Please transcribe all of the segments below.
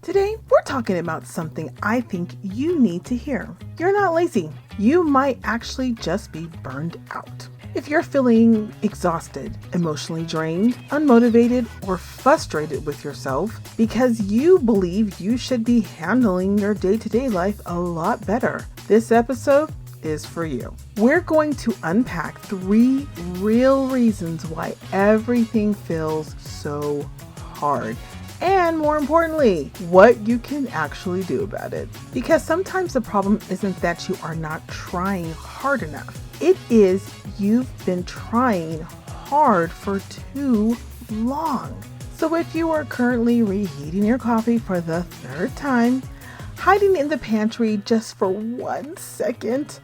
Today, we're talking about something I think you need to hear. You're not lazy. You might actually just be burned out. If you're feeling exhausted, emotionally drained, unmotivated, or frustrated with yourself because you believe you should be handling your day-to-day life a lot better, this episode is for you. We're going to unpack 3 real reasons why everything feels so hard. And more importantly, what you can actually do about it. Because sometimes the problem isn't that you are not trying hard enough. It is you've been trying hard for too long. So if you are currently reheating your coffee for the 3rd time, hiding in the pantry just for 1 second,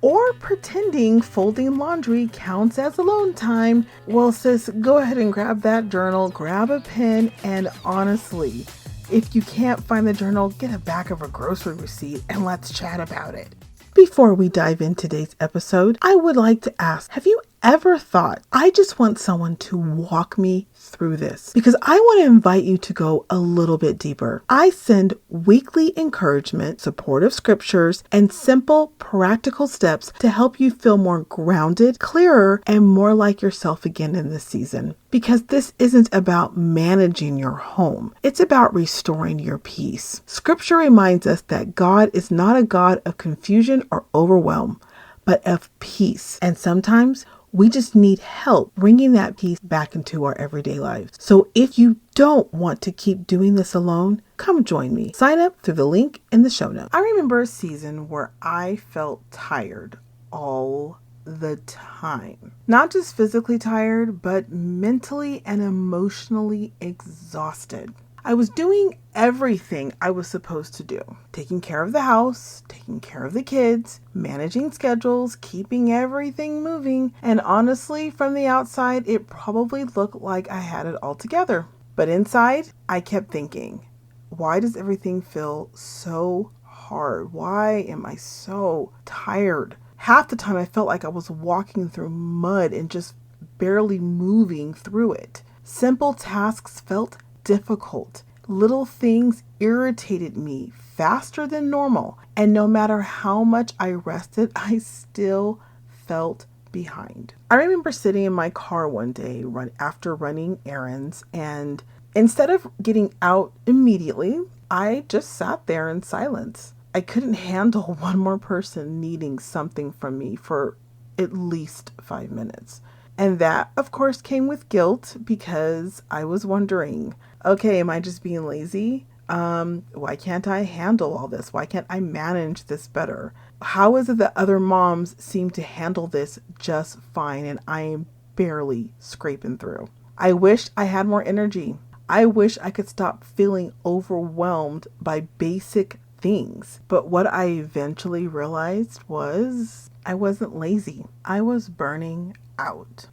or pretending folding laundry counts as alone time, well sis, go ahead and grab that journal, grab a pen, and honestly, if you can't find the journal, get a back of a grocery receipt and let's chat about it. Before we dive into today's episode, I would like to ask, have you ever thought, I just want someone to walk me through this? Because I want to invite you to go a little bit deeper. I send weekly encouragement, supportive scriptures, and simple practical steps to help you feel more grounded, clearer, and more like yourself again in this season. Because this isn't about managing your home. It's about restoring your peace. Scripture reminds us that God is not a God of confusion or overwhelm, but of peace. And sometimes we just need help bringing that peace back into our everyday lives. So if you don't want to keep doing this alone, come join me. Sign up through the link in the show notes. I remember a season where I felt tired all the time. Not just physically tired, but mentally and emotionally exhausted. I was doing everything I was supposed to do. Taking care of the house, taking care of the kids, managing schedules, keeping everything moving. And honestly, from the outside, it probably looked like I had it all together. But inside, I kept thinking, why does everything feel so hard? Why am I so tired? Half the time I felt like I was walking through mud and just barely moving through it. Simple tasks felt difficult. Little things irritated me faster than normal. And no matter how much I rested, I still felt behind. I remember sitting in my car one day after running errands, and instead of getting out immediately, I just sat there in silence. I couldn't handle one more person needing something from me for at least 5 minutes. And that, of course, came with guilt because I was wondering, okay, am I just being lazy? Why can't I handle all this? Why can't I manage this better? How is it that other moms seem to handle this just fine and I am barely scraping through? I wish I had more energy. I wish I could stop feeling overwhelmed by basic things. But what I eventually realized was I wasn't lazy. I was burning out.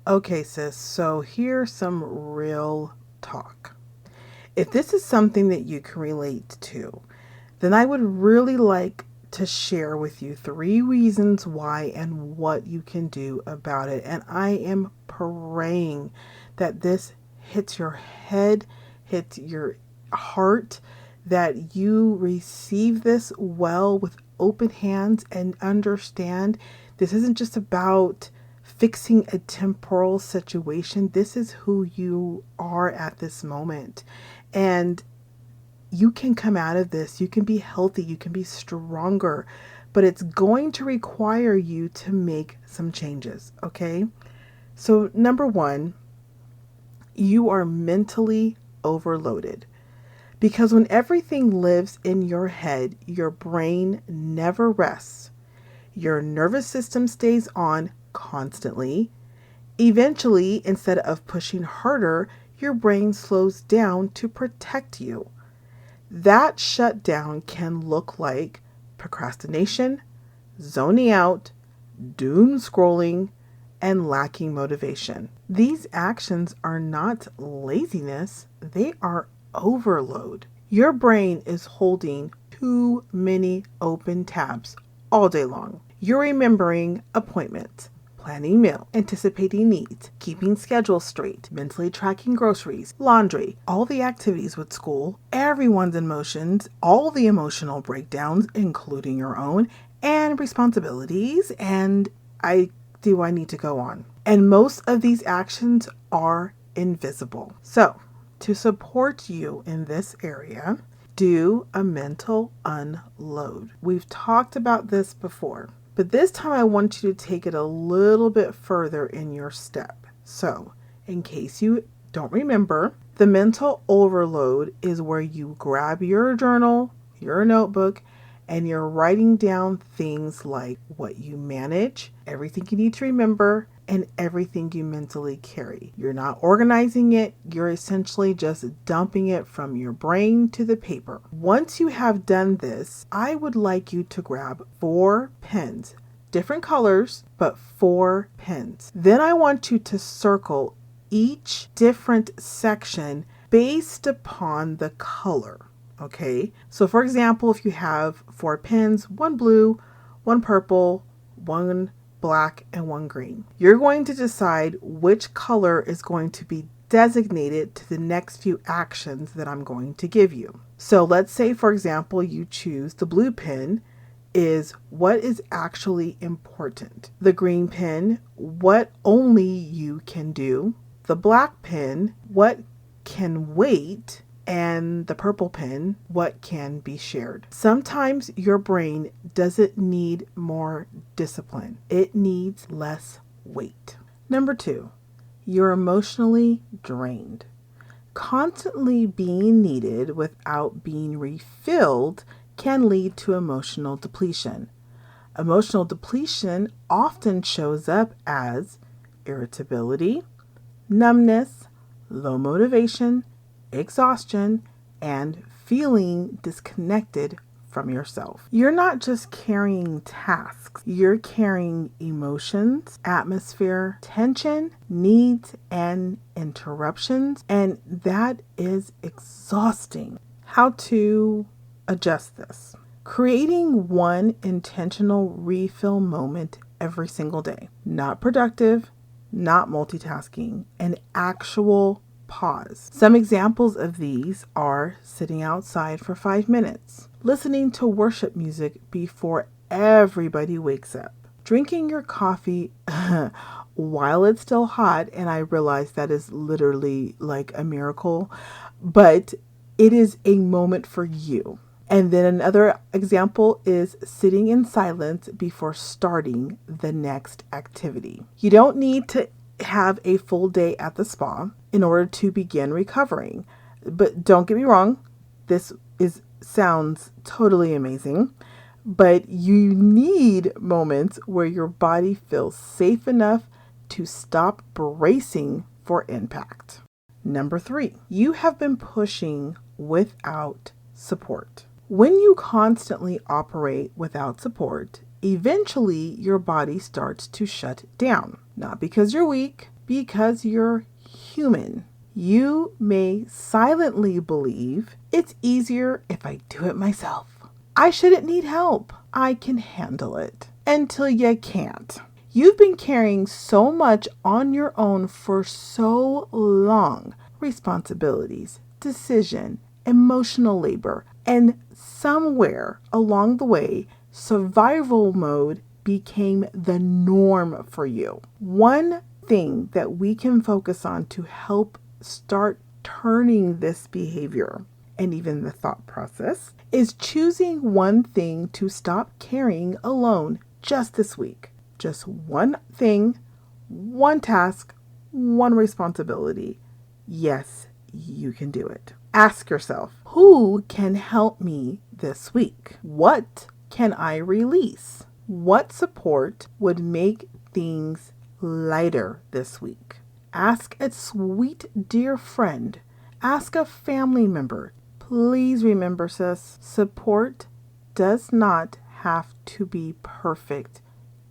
Okay, sis, so here's some real talk. If this is something that you can relate to, then I would really like to share with you 3 reasons why and what you can do about it. And I am praying that this hits your head, hits your heart, that you receive this well with open hands and understand this isn't just about fixing a temporal situation. This is who you are at this moment. And you can come out of this. You can be healthy. You can be stronger. But it's going to require you to make some changes. Okay? So number 1, you are mentally overloaded. Because when everything lives in your head, your brain never rests. Your nervous system stays on constantly. Eventually, instead of pushing harder, your brain slows down to protect you. That shutdown can look like procrastination, zoning out, doom scrolling, and lacking motivation. These actions are not laziness, they are overload. Your brain is holding too many open tabs all day long. You're remembering appointments, planning meal, anticipating needs, keeping schedules straight, mentally tracking groceries, laundry, all the activities with school, everyone's emotions, all the emotional breakdowns, including your own, and responsibilities, and I need to go on. And most of these actions are invisible. So, to support you in this area, do a mental unload. We've talked about this before, but this time I want you to take it a little bit further in your step. So, in case you don't remember, the mental overload is where you grab your journal, your notebook, and you're writing down things like what you manage, everything you need to remember, and everything you mentally carry. You're not organizing it, you're essentially just dumping it from your brain to the paper. Once you have done this, I would like you to grab 4 pens, different colors, but 4 pens. Then I want you to circle each different section based upon the color. Okay, so for example, if you have 4 pens, 1 blue, 1 purple, 1 black, and 1 green, you're going to decide which color is going to be designated to the next few actions that I'm going to give you. So let's say, for example, you choose the blue pen is what is actually important. The green pen, what only you can do. The black pen, what can wait. And the purple pen, what can be shared. Sometimes your brain doesn't need more discipline. It needs less weight. Number 2, you're emotionally drained. Constantly being needed without being refilled can lead to emotional depletion. Emotional depletion often shows up as irritability, numbness, low motivation, exhaustion, and feeling disconnected from yourself. You're not just carrying tasks, you're carrying emotions, atmosphere, tension, needs, and interruptions, and that is exhausting. How to adjust this? Creating one intentional refill moment every single day. Not productive, not multitasking, an actual pause. Some examples of these are sitting outside for 5 minutes, listening to worship music before everybody wakes up, drinking your coffee while it's still hot, and I realize that is literally like a miracle, but it is a moment for you. And then another example is sitting in silence before starting the next activity. You don't need to have a full day at the spa in order to begin recovering. But don't get me wrong, this sounds totally amazing, but you need moments where your body feels safe enough to stop bracing for impact. Number 3, you have been pushing without support. When you constantly operate without support, eventually your body starts to shut down. Not because you're weak, because you're human. You may silently believe it's easier if I do it myself. I shouldn't need help. I can handle it. Until you can't. You've been carrying so much on your own for so long. Responsibilities, decision, emotional labor, and somewhere along the way, survival mode became the norm for you. One thing that we can focus on to help start turning this behavior and even the thought process is choosing one thing to stop carrying alone just this week. Just one thing, one task, one responsibility. Yes, you can do it. Ask yourself, who can help me this week? What can I release? What support would make things lighter this week? Ask a sweet, dear friend. Ask a family member. Please remember, sis, support does not have to be perfect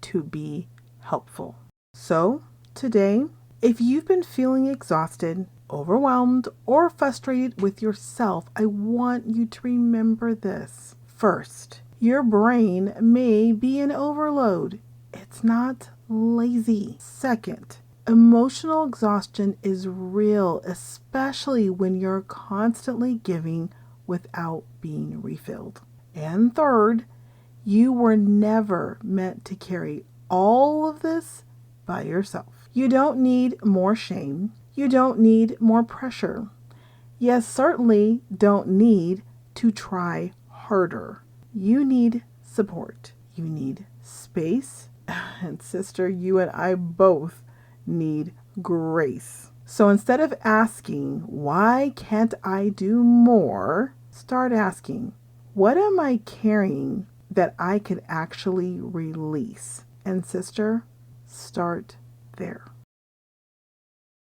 to be helpful. So, today, if you've been feeling exhausted, overwhelmed, or frustrated with yourself, I want you to remember this. First, your brain may be in overload. It's not lazy. Second, emotional exhaustion is real, especially when you're constantly giving without being refilled. And third, you were never meant to carry all of this by yourself. You don't need more shame. You don't need more pressure. You certainly don't need to try harder. You need support. You need space. And sister, you and I both need grace. So instead of asking, why can't I do more? Start asking, what am I carrying that I could actually release? And sister, start there.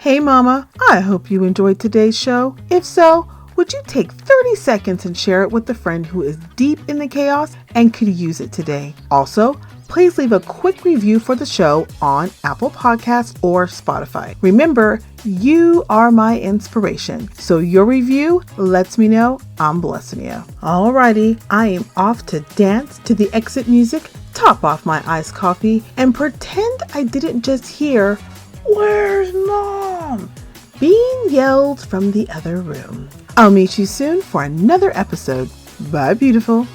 Hey mama, I hope you enjoyed today's show. If so, would you take 30 seconds and share it with a friend who is deep in the chaos and could use it today? Also, please leave a quick review for the show on Apple Podcasts or Spotify. Remember, you are my inspiration, so your review lets me know I'm blessing you. Alrighty, I am off to dance to the exit music, top off my iced coffee, and pretend I didn't just hear, "Where's Mom?" being yelled from the other room. I'll meet you soon for another episode. Bye, beautiful.